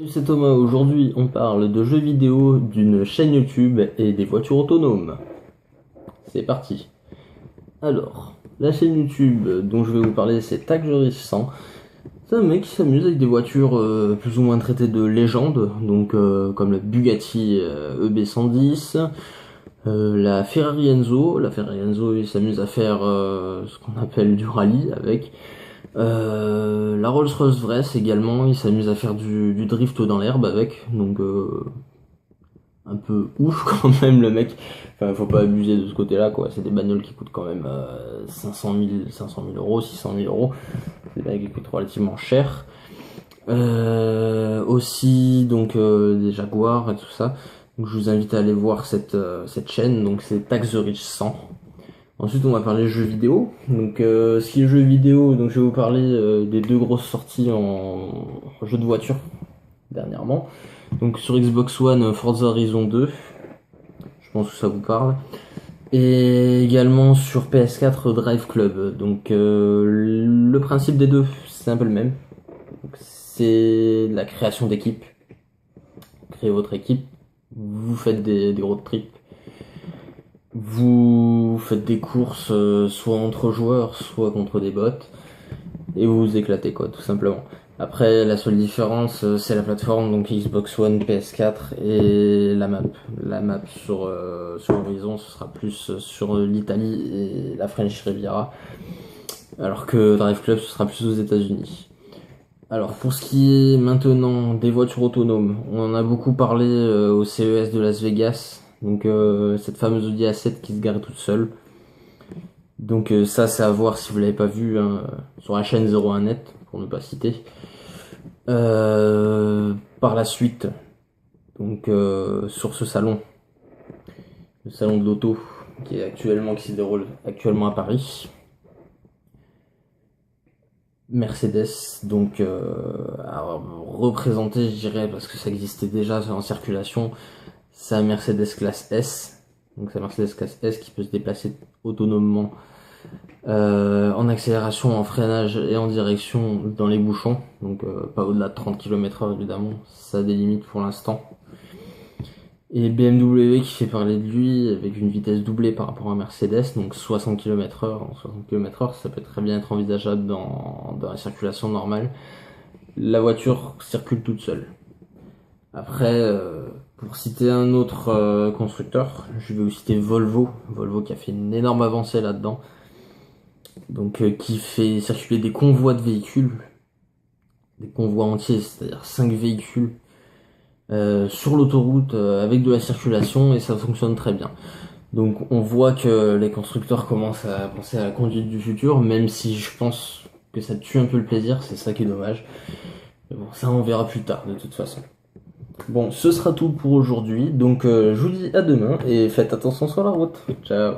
Salut, c'est Thomas. Aujourd'hui, on parle de jeux vidéo, d'une chaîne YouTube et des voitures autonomes. C'est parti. Alors, la chaîne YouTube dont je vais vous parler, c'est Taggerich 100. C'est un mec qui s'amuse avec des voitures plus ou moins traitées de légende, donc comme la Bugatti EB110, la Ferrari Enzo. La Ferrari Enzo, il s'amuse à faire ce qu'on appelle du rallye avec. La Rolls-Royce Vresse également, il s'amuse à faire du drift dans l'herbe avec, donc un peu ouf quand même le mec. Enfin, faut pas abuser de ce côté-là, quoi. C'est des bagnoles qui coûtent quand même 500 000 euros, 600 000 euros. C'est des bagnoles qui coûtent relativement cher. Aussi, donc des Jaguars et tout ça. Donc je vous invite à aller voir cette chaîne, donc c'est Tax the Rich 100. Ensuite, on va parler jeux vidéo. Donc, ce qui est jeux vidéo, donc je vais vous parler des deux grosses sorties en jeu de voiture dernièrement. Donc sur Xbox One, Forza Horizon 2, je pense que ça vous parle. Et également sur PS4, Drive Club. Donc le principe des deux, c'est un peu le même. C'est la création d'équipe. Créez votre équipe, vous faites des road trips. Vous faites des courses soit entre joueurs, soit contre des bots, et vous vous éclatez quoi, tout simplement. Après, la seule différence, c'est la plateforme, donc Xbox One, PS4 et la map. La map sur Horizon, ce sera plus sur l'Italie et la French Riviera, alors que Drive Club, ce sera plus aux États-Unis. Alors, pour ce qui est maintenant des voitures autonomes, on en a beaucoup parlé au CES de Las Vegas. Donc cette fameuse Audi A7 qui se gare toute seule. Donc ça c'est à voir si vous l'avez pas vu hein, sur la chaîne 01net pour ne pas citer. Par la suite, donc sur ce salon, le salon de l'auto qui se déroule actuellement à Paris. Mercedes donc à représenter je dirais parce que ça existait déjà en circulation. C'est un Mercedes classe S, donc c'est un Mercedes classe S qui peut se déplacer autonomement en accélération, en freinage et en direction dans les bouchons, donc pas au-delà de 30 km/h évidemment, ça a des limites pour l'instant. Et BMW qui fait parler de lui avec une vitesse doublée par rapport à Mercedes, donc 60 km/h. 60 km/h, ça peut très bien être envisageable dans la circulation normale. La voiture circule toute seule. Après, pour citer un autre constructeur, je vais vous citer Volvo. Volvo qui a fait une énorme avancée là-dedans. Donc qui fait circuler des convois de véhicules, des convois entiers, c'est-à-dire 5 véhicules sur l'autoroute avec de la circulation et ça fonctionne très bien. Donc on voit que les constructeurs commencent à penser à la conduite du futur, même si je pense que ça tue un peu le plaisir, c'est ça qui est dommage. Mais bon, ça on verra plus tard de toute façon. Bon, ce sera tout pour aujourd'hui, donc je vous dis à demain et faites attention sur la route. Ciao.